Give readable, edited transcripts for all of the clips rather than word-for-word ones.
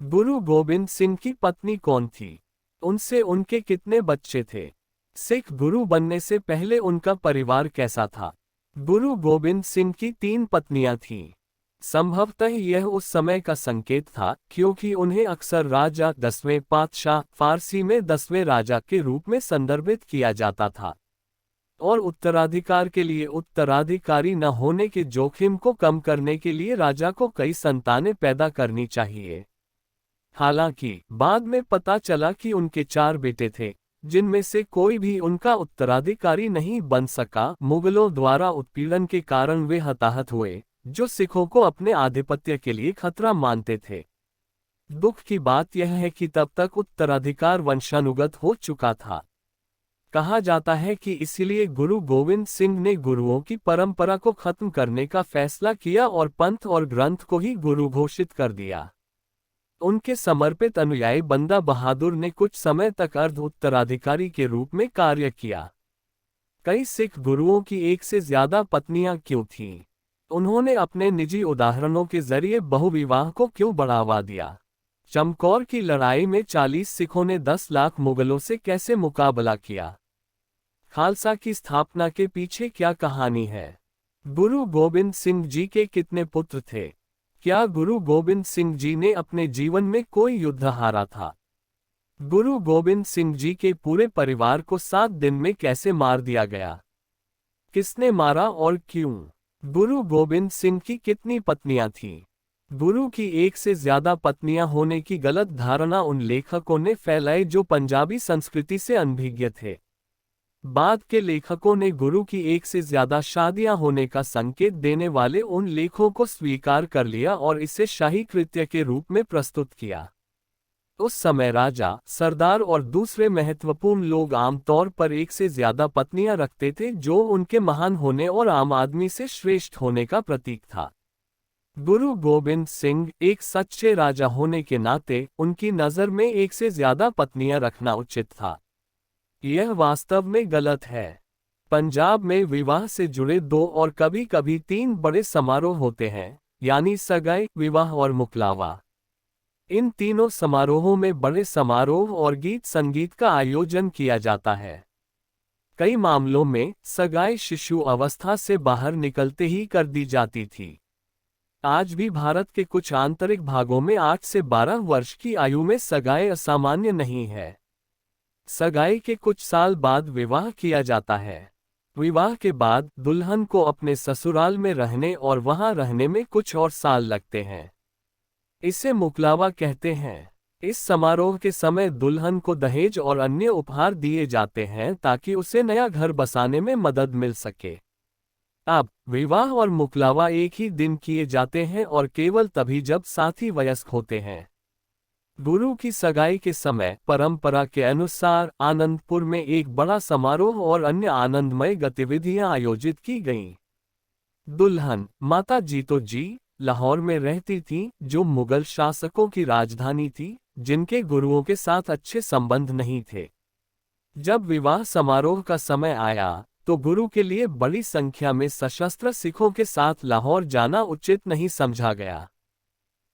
गुरु गोबिंद सिंह की पत्नी कौन थी? उनसे उनके कितने बच्चे थे? सिख गुरु बनने से पहले उनका परिवार कैसा था? गुरु गोबिंद सिंह की 3 पत्नियां थीं। संभवतः यह उस समय का संकेत था, क्योंकि उन्हें अक्सर राजा 10वें पातशाह, फारसी में 10वें राजा के रूप में संदर्भित किया जाता था, और उत्तराधिकार के लिए उत्तराधिकारी न होने के जोखिम को कम करने के लिए राजा को कई संतानें पैदा करनी चाहिए। हालांकि बाद में पता चला कि उनके 4 बेटे थे, जिनमें से कोई भी उनका उत्तराधिकारी नहीं बन सका। मुगलों द्वारा उत्पीड़न के कारण वे हताहत हुए, जो सिखों को अपने आधिपत्य के लिए खतरा मानते थे। दुख की बात यह है कि तब तक उत्तराधिकार वंशानुगत हो चुका था। कहा जाता है कि इसीलिए गुरु गोविंद सिंह ने गुरुओं की परंपरा को खत्म करने का फैसला किया और पंथ और ग्रंथ को ही गुरु घोषित कर दिया। उनके समर्पित अनुयायी बंदा बहादुर ने कुछ समय तक अर्ध उत्तराधिकारी के रूप में कार्य किया। कई सिख गुरुओं की एक से ज्यादा पत्नियां क्यों थीं? उन्होंने अपने निजी उदाहरणों के जरिए बहुविवाह को क्यों बढ़ावा दिया? चमकौर की लड़ाई में 40 सिखों ने 10 लाख मुगलों से कैसे मुकाबला किया? खालसा की स्थापना के पीछे क्या कहानी है? गुरु गोबिंद सिंह जी के कितने पुत्र थे? क्या गुरु गोबिंद सिंह जी ने अपने जीवन में कोई युद्ध हारा था? गुरु गोबिंद सिंह जी के पूरे परिवार को 7 दिन में कैसे मार दिया गया? किसने मारा और क्यों? गुरु गोबिंद सिंह की कितनी पत्नियां थीं? गुरु की एक से ज्यादा पत्नियां होने की गलत धारणा उन लेखकों ने फैलाई जो पंजाबी संस्कृति से अनभिज्ञ थे। बाद के लेखकों ने गुरु की एक से ज्यादा शादियां होने का संकेत देने वाले उन लेखों को स्वीकार कर लिया और इसे शाही कृत्य के रूप में प्रस्तुत किया। उस समय राजा, सरदार और दूसरे महत्वपूर्ण लोग आमतौर पर एक से ज्यादा पत्नियां रखते थे, जो उनके महान होने और आम आदमी से श्रेष्ठ होने का प्रतीक था। गुरु गोबिंद सिंह एक सच्चे राजा होने के नाते उनकी नज़र में एक से ज्यादा पत्नियां रखना उचित था। यह वास्तव में गलत है। पंजाब में विवाह से जुड़े 2 और कभी कभी 3 बड़े समारोह होते हैं, यानी सगाई, विवाह और मुकलावा। इन तीनों समारोहों में बड़े समारोह और गीत संगीत का आयोजन किया जाता है। कई मामलों में सगाई शिशु अवस्था से बाहर निकलते ही कर दी जाती थी। आज भी भारत के कुछ आंतरिक भागों में 8 से 12 वर्ष की आयु में सगाई असामान्य नहीं है। सगाई के कुछ साल बाद विवाह किया जाता है। विवाह के बाद दुल्हन को अपने ससुराल में रहने और वहां रहने में कुछ और साल लगते हैं। इसे मुकलावा कहते हैं। इस समारोह के समय दुल्हन को दहेज और अन्य उपहार दिए जाते हैं ताकि उसे नया घर बसाने में मदद मिल सके। अब विवाह और मुकलावा एक ही दिन किए जाते हैं और केवल तभी जब साथी वयस्क होते हैं। गुरु की सगाई के समय परंपरा के अनुसार आनंदपुर में एक बड़ा समारोह और अन्य आनंदमय गतिविधियां आयोजित की गईं। दुल्हन, माता जीतो जी, लाहौर में रहती थीं, जो मुगल शासकों की राजधानी थी, जिनके गुरुओं के साथ अच्छे संबंध नहीं थे। जब विवाह समारोह का समय आया, तो गुरु के लिए बड़ी संख्या में सशस्त्र सिखों के साथ लाहौर जाना उचित नहीं समझा गया।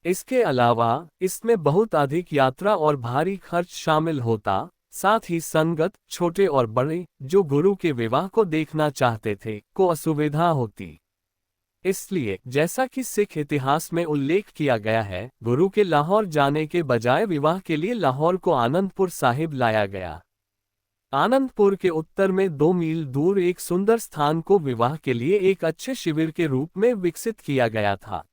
इसके अलावा इसमें बहुत अधिक यात्रा और भारी खर्च शामिल होता, साथ ही संगत, छोटे और बड़े, जो गुरु के विवाह को देखना चाहते थे, को असुविधा होती। इसलिए जैसा कि सिख इतिहास में उल्लेख किया गया है, गुरु के लाहौर जाने के बजाय विवाह के लिए लाहौर को आनंदपुर साहिब लाया गया। आनंदपुर के उत्तर में 2 मील दूर एक सुंदर स्थान को विवाह के लिए एक अच्छे शिविर के रूप में विकसित किया गया था।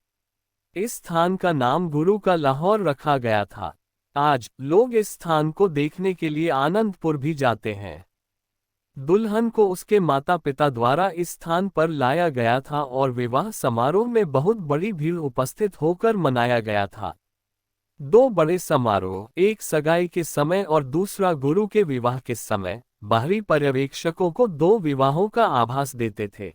इस स्थान का नाम गुरु का लाहौर रखा गया था। आज लोग इस स्थान को देखने के लिए आनंदपुर भी जाते हैं। दुल्हन को उसके माता पिता द्वारा इस स्थान पर लाया गया था और विवाह समारोह में बहुत बड़ी भीड़ उपस्थित होकर मनाया गया था। 2 बड़े समारोह, एक सगाई के समय और दूसरा गुरु के विवाह के समय, बाहरी पर्यवेक्षकों को 2 विवाहों का आभास देते थे।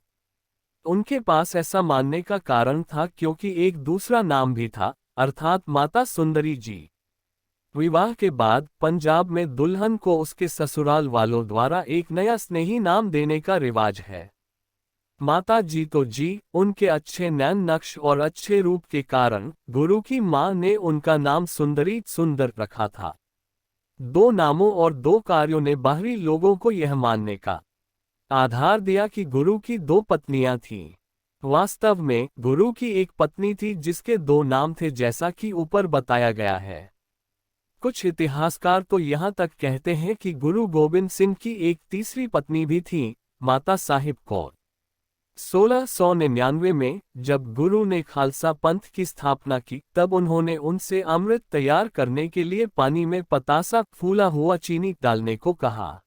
उनके पास ऐसा मानने का कारण था क्योंकि एक दूसरा नाम भी था, अर्थात माता सुंदरी जी। विवाह के बाद पंजाब में दुल्हन को उसके ससुराल वालों द्वारा एक नया स्नेही नाम देने का रिवाज है। माता जीतो जी, उनके अच्छे नैन नक्श और अच्छे रूप के कारण गुरु की मां ने उनका नाम सुंदरी सुंदर रखा था। दो नामों और दो कार्यों ने बाहरी लोगों को यह मानने का आधार दिया कि गुरु की दो पत्नियां थीं। वास्तव में गुरु की एक पत्नी थी जिसके दो नाम थे, जैसा कि ऊपर बताया गया है। कुछ इतिहासकार तो यहाँ तक कहते हैं कि गुरु गोबिंद सिंह की एक तीसरी पत्नी भी थी, माता साहिब कौर। 1699 में जब गुरु ने खालसा पंथ की स्थापना की, तब उन्होंने उनसे अमृत तैयार करने के लिए पानी में पतासा फूला हुआ चीनी डालने को कहा।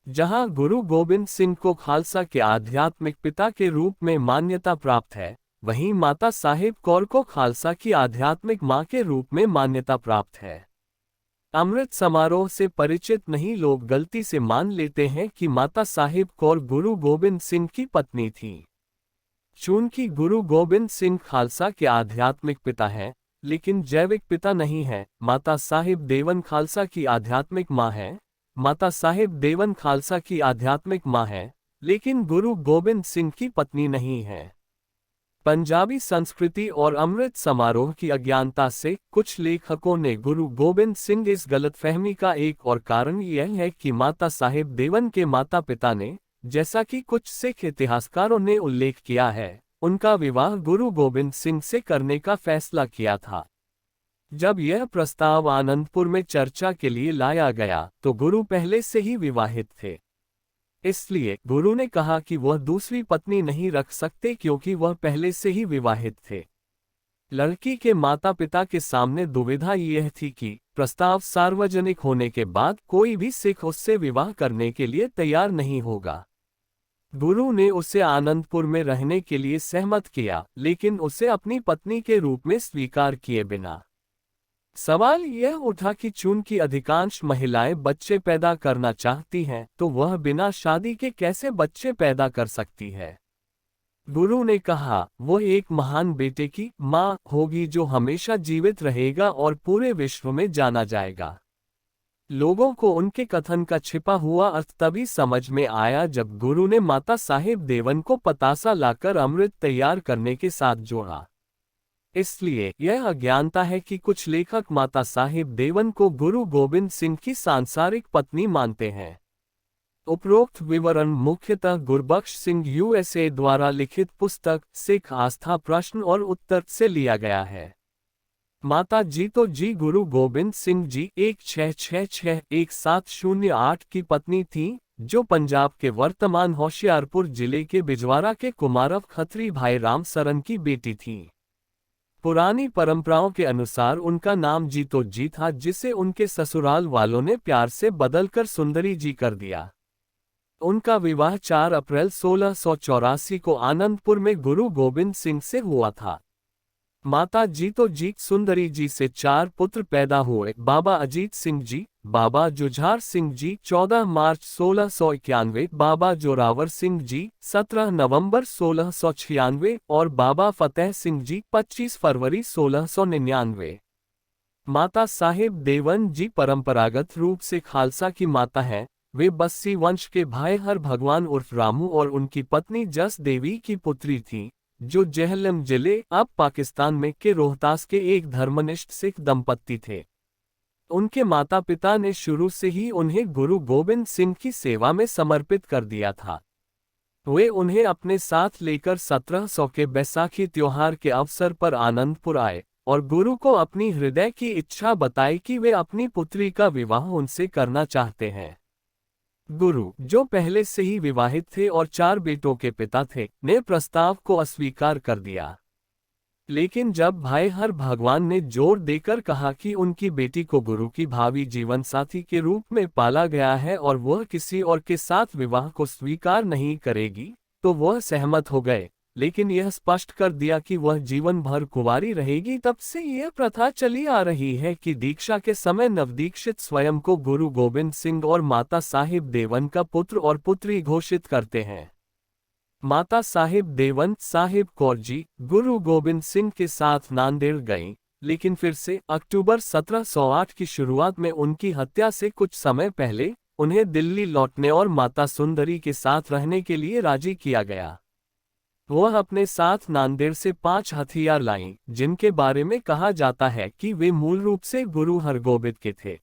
जहां गुरु गोबिंद सिंह को खालसा के आध्यात्मिक पिता के रूप में मान्यता प्राप्त है, वहीं माता साहिब कौर को खालसा की आध्यात्मिक मां के रूप में मान्यता प्राप्त है। अमृत समारोह से परिचित नहीं लोग गलती से मान लेते हैं कि माता साहिब कौर गुरु गोबिंद सिंह की पत्नी थी। चूंकि गुरु गोबिंद सिंह खालसा के आध्यात्मिक पिता हैं, लेकिन जैविक पिता नहीं है, माता साहिब देवन खालसा की आध्यात्मिक मां है। माता साहिब देवन खालसा की आध्यात्मिक मां है, लेकिन गुरु गोबिंद सिंह की पत्नी नहीं है। पंजाबी संस्कृति और अमृत समारोह की अज्ञानता से कुछ लेखकों ने गुरु गोबिंद सिंह इस गलतफहमी का एक और कारण यह है कि माता साहिब देवन के माता पिता ने, जैसा कि कुछ सिख इतिहासकारों ने उल्लेख किया है, उनका विवाह गुरु गोबिंद सिंह से करने का फैसला किया था। जब यह प्रस्ताव आनंदपुर में चर्चा के लिए लाया गया तो गुरु पहले से ही विवाहित थे। इसलिए गुरु ने कहा कि वह दूसरी पत्नी नहीं रख सकते क्योंकि वह पहले से ही विवाहित थे। लड़की के माता पिता के सामने दुविधा यह थी कि प्रस्ताव सार्वजनिक होने के बाद कोई भी सिख उससे विवाह करने के लिए तैयार नहीं होगा। गुरु ने उसे आनंदपुर में रहने के लिए सहमत किया, लेकिन उसे अपनी पत्नी के रूप में स्वीकार किए बिना। सवाल यह उठा कि चूंकि अधिकांश महिलाएं बच्चे पैदा करना चाहती हैं, तो वह बिना शादी के कैसे बच्चे पैदा कर सकती है। गुरु ने कहा, वो एक महान बेटे की मां होगी जो हमेशा जीवित रहेगा और पूरे विश्व में जाना जाएगा। लोगों को उनके कथन का छिपा हुआ अर्थ तभी समझ में आया जब गुरु ने माता साहिब देवन को पतासा लाकर अमृत तैयार करने के साथ जोड़ा। इसलिए यह अज्ञानता है कि कुछ लेखक माता साहिब देवन को गुरु गोबिंद सिंह की सांसारिक पत्नी मानते हैं। उपरोक्त विवरण मुख्यतः गुरबख्श सिंह यूएसए द्वारा लिखित पुस्तक सिख आस्था प्रश्न और उत्तर से लिया गया है। माता जीतो जी गुरु गोबिंद सिंह जी 1666-1708 की पत्नी थीं, जो पंजाब के वर्तमान होशियारपुर जिले के बिजवारा के कुमारव खत्री भाई राम सरन की बेटी थीं। पुरानी परंपराओं के अनुसार उनका नाम जीतो जी था, जिसे उनके ससुराल वालों ने प्यार से बदलकर सुंदरी जी कर दिया। उनका विवाह 4 अप्रैल 1684 को आनंदपुर में गुरु गोबिंद सिंह से हुआ था। माता जीतो जी सुंदरी जी से 4 पुत्र पैदा हुए। बाबा अजीत सिंह जी, बाबा जुझार सिंह जी 14 मार्च 1691, बाबा जोरावर सिंह जी 17 नवंबर 1696 और बाबा फतेह सिंह जी 25 फरवरी 1699। माता साहिब देवन जी परंपरागत रूप से खालसा की माता हैं। वे बस्सी वंश के भाई हर भगवान उर्फ रामू और उनकी पत्नी जस देवी की पुत्री थीं, जो जेहलम जिले अब पाकिस्तान में के रोहतास के एक धर्मनिष्ठ सिख दंपत्ति थे। उनके माता पिता ने शुरू से ही उन्हें गुरु गोबिंद सिंह की सेवा में समर्पित कर दिया था। वे उन्हें अपने साथ लेकर 1700 के बैसाखी त्योहार के अवसर पर आनंदपुर आए और गुरु को अपनी हृदय की इच्छा बताई कि वे अपनी पुत्री का विवाह उनसे करना चाहते हैं। गुरु, जो पहले से ही विवाहित थे और 4 बेटों के पिता थे, ने प्रस्ताव को अस्वीकार कर दिया। लेकिन जब भाई हर भगवान ने जोर देकर कहा कि उनकी बेटी को गुरु की भावी जीवन साथी के रूप में पाला गया है और वह किसी और के साथ विवाह को स्वीकार नहीं करेगी, तो वह सहमत हो गए, लेकिन यह स्पष्ट कर दिया कि वह जीवन भर कुंवारी रहेगी। तब से यह प्रथा चली आ रही है कि दीक्षा के समय नवदीक्षित स्वयं को गुरु गोबिंद सिंह और माता साहिब देवन का पुत्र और पुत्री घोषित करते हैं। माता साहिब देवन साहिब कौर जी गुरु गोबिंद सिंह के साथ नांदेड़ गईं, लेकिन फिर से अक्टूबर 1708 की शुरुआत में उनकी हत्या से कुछ समय पहले उन्हें दिल्ली लौटने और माता सुंदरी के साथ रहने के लिए राजी किया गया। वह अपने साथ नांदेड़ से 5 हथियार लाईं, जिनके बारे में कहा जाता है कि वे मूल रूप से गुरु हरगोबिंद के थे।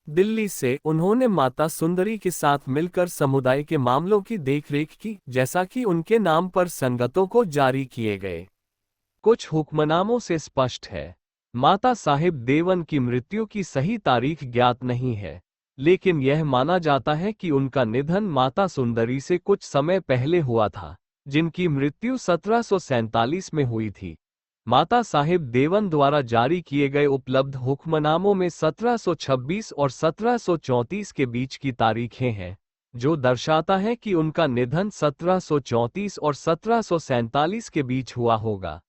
दिल्ली से उन्होंने माता सुंदरी के साथ मिलकर समुदाय के मामलों की देखरेख की, जैसा कि उनके नाम पर संगतों को जारी किए गए कुछ हुक्मनामों से स्पष्ट है। माता साहिब देवन की मृत्यु की सही तारीख ज्ञात नहीं है, लेकिन यह माना जाता है कि उनका निधन माता सुंदरी से कुछ समय पहले हुआ था, जिनकी मृत्यु 1747 में हुई थी। माता साहिब देवन द्वारा जारी किए गए उपलब्ध हुक्मनामों में 1726 और 1734 के बीच की तारीखें हैं, जो दर्शाता है कि उनका निधन 1734 और 1747 के बीच हुआ होगा।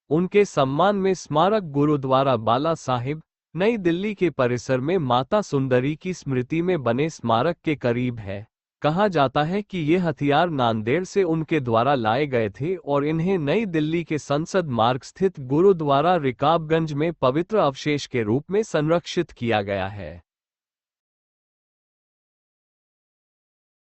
उनके सम्मान में स्मारक गुरुद्वारा बाला साहिब, नई दिल्ली के परिसर में माता सुंदरी की स्मृति में बने स्मारक के करीब है। कहा जाता है कि ये हथियार नांदेड़ से उनके द्वारा लाए गए थे और इन्हें नई दिल्ली के संसद मार्ग स्थित गुरुद्वारा रिकाबगंज में पवित्र अवशेष के रूप में संरक्षित किया गया है।